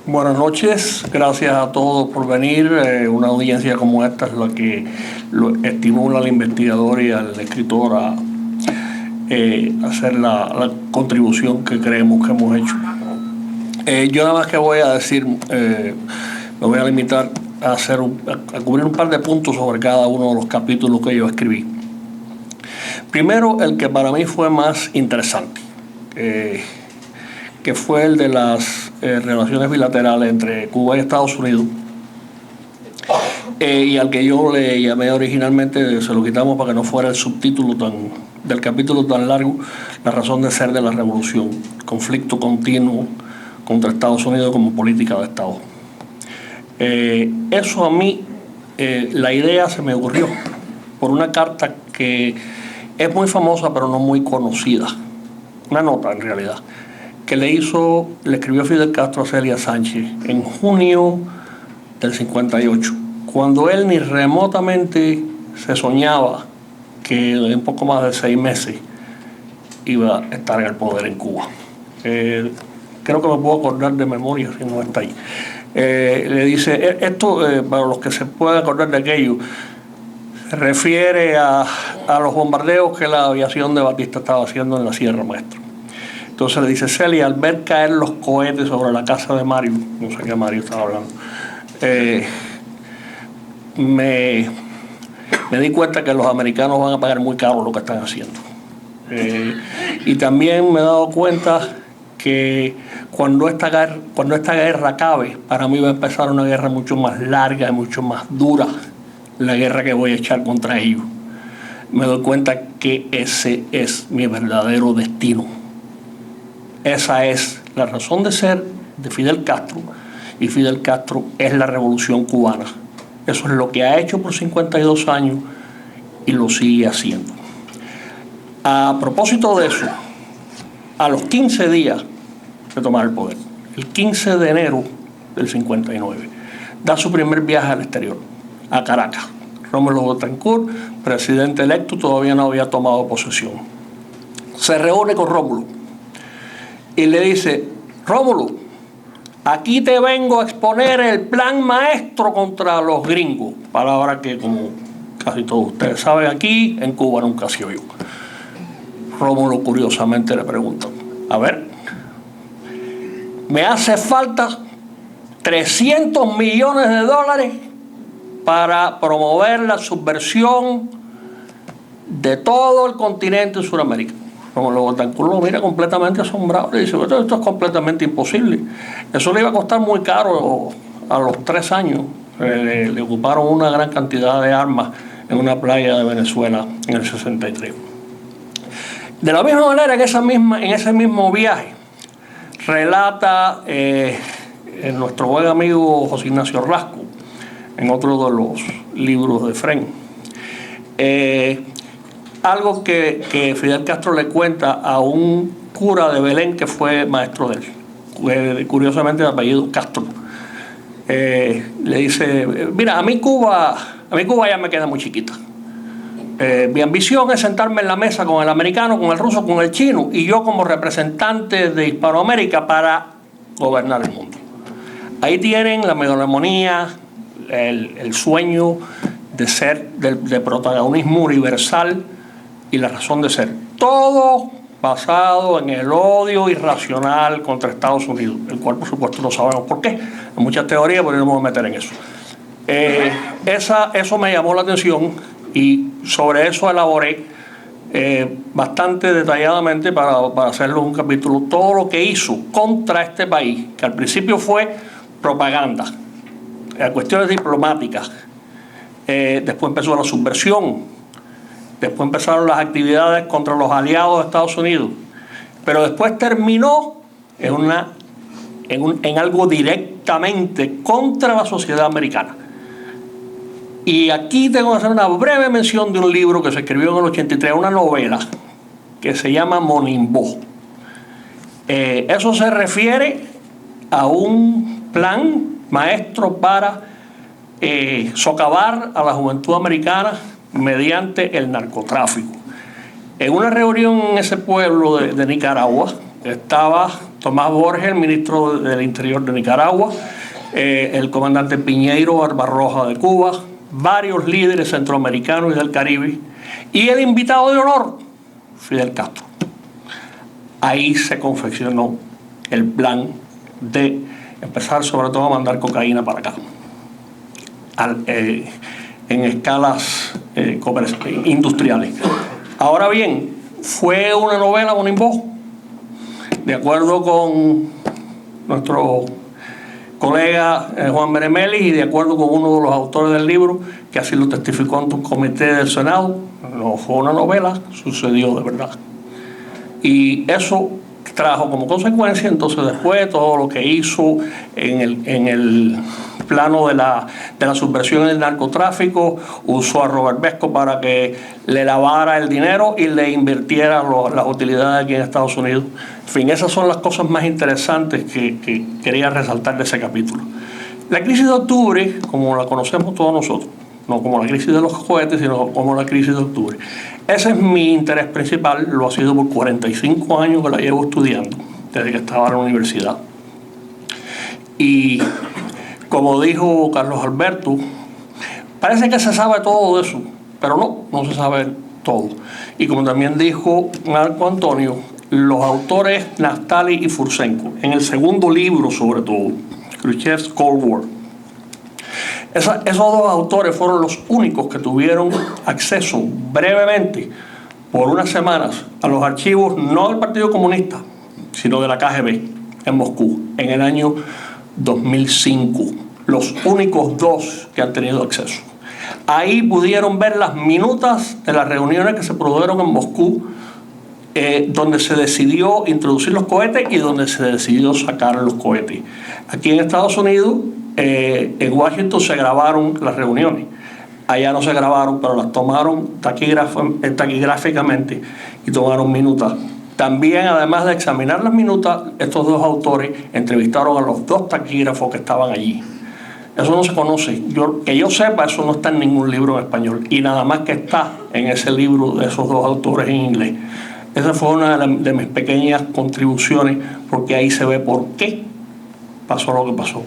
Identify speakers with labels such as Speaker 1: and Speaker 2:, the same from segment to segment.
Speaker 1: Buenas noches, gracias a todos por venir. Una audiencia como esta es la que estimula al investigador y al escritor a hacer la contribución que creemos que hemos hecho. Yo nada más que voy a decir, me voy a limitar a cubrir un par de puntos sobre cada uno de los capítulos que yo escribí. Primero, el que para mí fue más interesante, que fue el de las relaciones bilaterales entre Cuba y Estados Unidos, y al que yo le llamé originalmente, se lo quitamos para que no fuera el subtítulo del capítulo tan largo, la razón de ser de la revolución, conflicto continuo contra Estados Unidos como política de Estado. Eso a mí, la idea se me ocurrió por una carta que es muy famosa pero no muy conocida, una nota en realidad, que le escribió Fidel Castro a Celia Sánchez en junio del 58, cuando él ni remotamente se soñaba que en un poco más de 6 meses iba a estar en el poder en Cuba. Creo que me puedo acordar de memoria si no está ahí. Le dice, esto para los que se puedan acordar de aquello, se refiere a los bombardeos que la aviación de Batista estaba haciendo en la Sierra Maestra. Entonces le dice, Celia, al ver caer los cohetes sobre la casa de Mario, no sé qué Mario estaba hablando, me di cuenta que los americanos van a pagar muy caro lo que están haciendo. Y también me he dado cuenta que cuando esta guerra acabe, para mí va a empezar una guerra mucho más larga y mucho más dura, la guerra que voy a echar contra ellos. Me doy cuenta que ese es mi verdadero destino. Esa es la razón de ser de Fidel Castro, y Fidel Castro es la revolución cubana. Eso es lo que ha hecho por 52 años y lo sigue haciendo. A propósito de eso, a los 15 días de tomar el poder, el 15 de enero del 59, da su primer viaje al exterior, a Caracas. Rómulo Betancourt, presidente electo, todavía no había tomado posesión. Se reúne con Rómulo y le dice, Rómulo, aquí te vengo a exponer el plan maestro contra los gringos, palabra que como casi todos ustedes saben aquí, en Cuba nunca se oyó. Rómulo curiosamente le pregunta, a ver, me hace falta 300 millones de dólares para promover la subversión de todo el continente suramericano. Rómulo Betancourt lo mira completamente asombrado, le dice, esto es completamente imposible. Eso le iba a costar muy caro a los 3 años. Le ocuparon una gran cantidad de armas en una playa de Venezuela en el 63. De la misma manera, en ese mismo viaje, relata nuestro buen amigo José Ignacio Rasco, en otro de los libros de Fren, algo que Fidel Castro le cuenta a un cura de Belén que fue maestro de él, curiosamente de apellido Castro. Le dice, mira, a mí Cuba ya me queda muy chiquita. Mi ambición es sentarme en la mesa con el americano, con el ruso, con el chino, y yo como representante de Hispanoamérica para gobernar el mundo. Ahí tienen la megalomanía, el sueño de ser, de protagonismo universal y la razón de ser. Todo basado en el odio irracional contra Estados Unidos, el cual por supuesto no sabemos por qué. Hay muchas teorías, pero no me voy a meter en eso. Eso me llamó la atención y sobre eso elaboré bastante detalladamente para hacerlo un capítulo, todo lo que hizo contra este país, que al principio fue propaganda, cuestiones diplomáticas, después empezó la subversión, después empezaron las actividades contra los aliados de Estados Unidos, pero después terminó en algo directamente contra la sociedad americana. Y aquí tengo que hacer una breve mención de un libro que se escribió en el 83, una novela que se llama Monimbó. Eso se refiere a un plan maestro para socavar a la juventud americana mediante el narcotráfico. En una reunión en ese pueblo de Nicaragua, estaba Tomás Borges, el ministro del Interior de Nicaragua, el comandante Piñeiro Barbarroja de Cuba, varios líderes centroamericanos y del Caribe, y el invitado de honor, Fidel Castro. Ahí se confeccionó el plan de empezar sobre todo a mandar cocaína para acá, en escalas industriales. Ahora bien, fue una novela Bonimbó, de acuerdo con nuestro colega Juan Benemelis y de acuerdo con uno de los autores del libro, que así lo testificó ante un comité del Senado. No fue una novela, sucedió de verdad. Y eso trajo como consecuencia entonces después todo lo que hizo en el plano de la subversión del narcotráfico. Usó a Robert Vesco para que le lavara el dinero y le invirtiera las utilidades aquí en Estados Unidos. En fin, esas son las cosas más interesantes que quería resaltar de ese capítulo. La crisis de octubre, como la conocemos todos nosotros, no como la crisis de los cohetes, sino como la crisis de octubre. Ese es mi interés principal, lo ha sido por 45 años que la llevo estudiando, desde que estaba en la universidad. Y como dijo Carlos Alberto, parece que se sabe todo de eso, pero no se sabe todo. Y como también dijo Marco Antonio, los autores Naftali y Fursenko, en el segundo libro sobre todo, Khrushchev's Cold War, esos dos autores fueron los únicos que tuvieron acceso brevemente por unas semanas a los archivos no del Partido Comunista, sino de la KGB en Moscú en el año 2005. Los únicos dos que han tenido acceso. Ahí pudieron ver las minutas de las reuniones que se produjeron en Moscú, donde se decidió introducir los cohetes y donde se decidió sacar los cohetes. Aquí en Estados Unidos, en Washington se grabaron las reuniones. Allá no se grabaron, pero las tomaron taquigráficamente y tomaron minutas. También, además de examinar las minutas, estos dos autores entrevistaron a los dos taquígrafos que estaban allí. Eso no se conoce. Que yo sepa, eso no está en ningún libro en español. Y nada más que está en ese libro de esos dos autores en inglés. Esa fue una de mis pequeñas contribuciones, porque ahí se ve por qué pasó lo que pasó.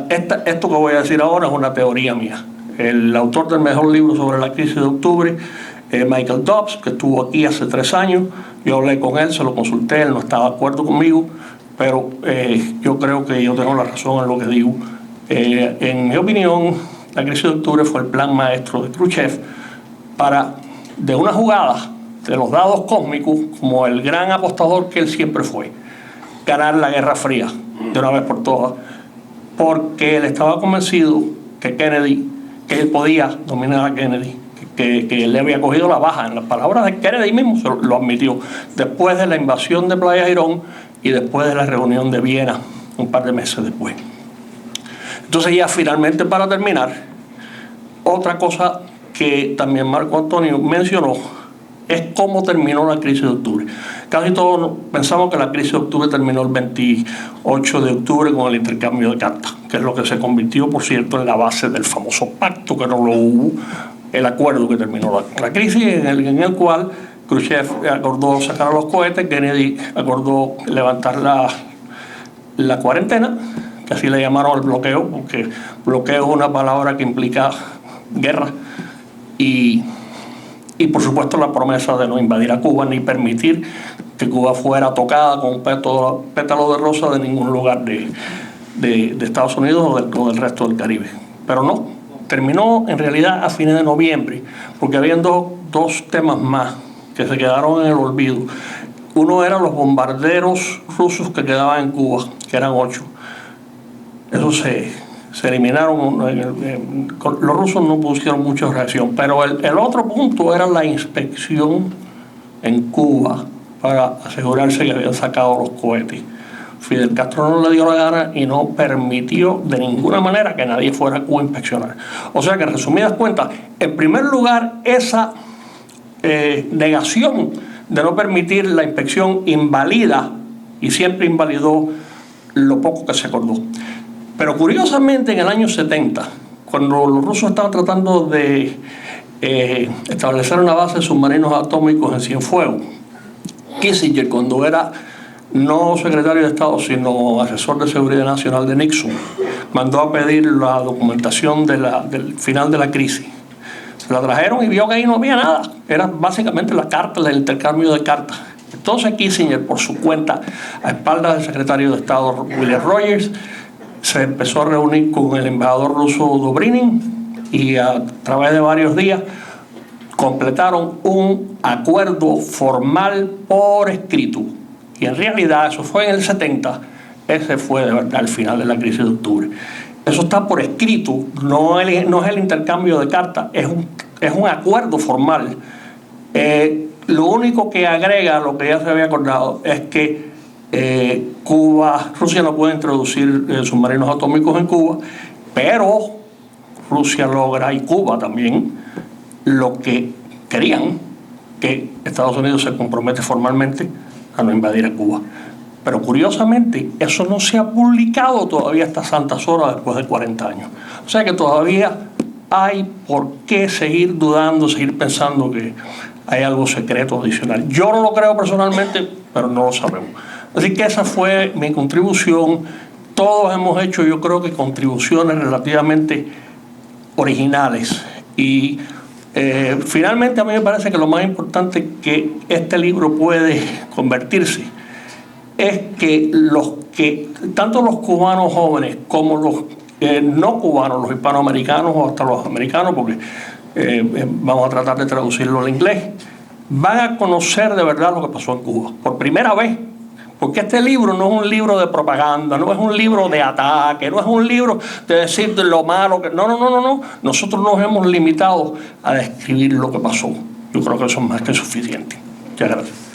Speaker 1: Esto que voy a decir ahora es una teoría mía. El autor del mejor libro sobre la crisis de octubre, Michael Dobbs, que estuvo aquí hace 3 años, yo hablé con él, se lo consulté, él no estaba de acuerdo conmigo, pero yo creo que yo tengo la razón en lo que digo. En mi opinión, la crisis de octubre fue el plan maestro de Khrushchev para, de una jugada de los dados cósmicos, como el gran apostador que él siempre fue, ganar la Guerra Fría de una vez por todas, porque él estaba convencido que él podía dominar a Kennedy, que él le había cogido la baja. En las palabras de Kennedy mismo lo admitió, después de la invasión de Playa Girón y después de la reunión de Viena, un par de meses después. Entonces, ya finalmente, para terminar, otra cosa que también Marco Antonio mencionó es cómo terminó la crisis de octubre. Casi todos pensamos que la crisis de octubre terminó el 28 de octubre con el intercambio de cartas, que es lo que se convirtió, por cierto, en la base del famoso pacto, que no lo hubo, el acuerdo que terminó la crisis, en el cual Khrushchev acordó sacar a los cohetes, Kennedy acordó levantar la cuarentena, que así le llamaron al bloqueo, porque bloqueo es una palabra que implica guerra, y por supuesto la promesa de no invadir a Cuba ni permitir que Cuba fuera tocada con un pétalo de rosa de ningún lugar de Estados Unidos o del resto del Caribe. Pero no, terminó en realidad a fines de noviembre, porque habían dos temas más que se quedaron en el olvido. Uno eran los bombarderos rusos que quedaban en Cuba, que eran 8. Esos se eliminaron. Los rusos no pusieron mucha reacción, pero el otro punto era la inspección en Cuba para asegurarse que habían sacado los cohetes. Fidel Castro no le dio la gana y no permitió de ninguna manera que nadie fuera a Cuba a inspeccionar. O sea que, en resumidas cuentas, en primer lugar, esa negación de no permitir la inspección invalida y siempre invalidó lo poco que se acordó. Pero curiosamente, en el año 70, cuando los rusos estaban tratando de establecer una base de submarinos atómicos en Cienfuegos, Kissinger, cuando era no secretario de Estado, sino asesor de seguridad nacional de Nixon, mandó a pedir la documentación del final de la crisis. Se la trajeron y vio que ahí no había nada. Era básicamente la carta, el intercambio de cartas. Entonces Kissinger, por su cuenta, a espaldas del secretario de Estado William Rogers, se empezó a reunir con el embajador ruso Dobrynin y a través de varios días completaron un acuerdo formal por escrito. Y en realidad eso fue en el 70, ese fue de verdad el final de la crisis de octubre. Eso está por escrito, no es el intercambio de cartas, es un acuerdo formal. Lo único que agrega lo que ya se había acordado es que Rusia no puede introducir submarinos atómicos en Cuba, pero Rusia logra, y Cuba también, lo que querían, que Estados Unidos se compromete formalmente a no invadir a Cuba. Pero curiosamente, eso no se ha publicado todavía a estas santas horas después de 40 años. O sea que todavía hay por qué seguir dudando, seguir pensando que hay algo secreto adicional. Yo no lo creo personalmente, pero no lo sabemos. Así que esa fue mi contribución. Todos hemos hecho, yo creo que contribuciones relativamente originales. Y finalmente a mí me parece que lo más importante que este libro puede convertirse es que tanto los cubanos jóvenes como los no cubanos, los hispanoamericanos o hasta los americanos, porque vamos a tratar de traducirlo al inglés, van a conocer de verdad lo que pasó en Cuba por primera vez. Porque este libro no es un libro de propaganda, no es un libro de ataque, no es un libro de decir de lo malo que... No. Nosotros nos hemos limitado a describir lo que pasó. Yo creo que eso es más que suficiente. Muchas gracias.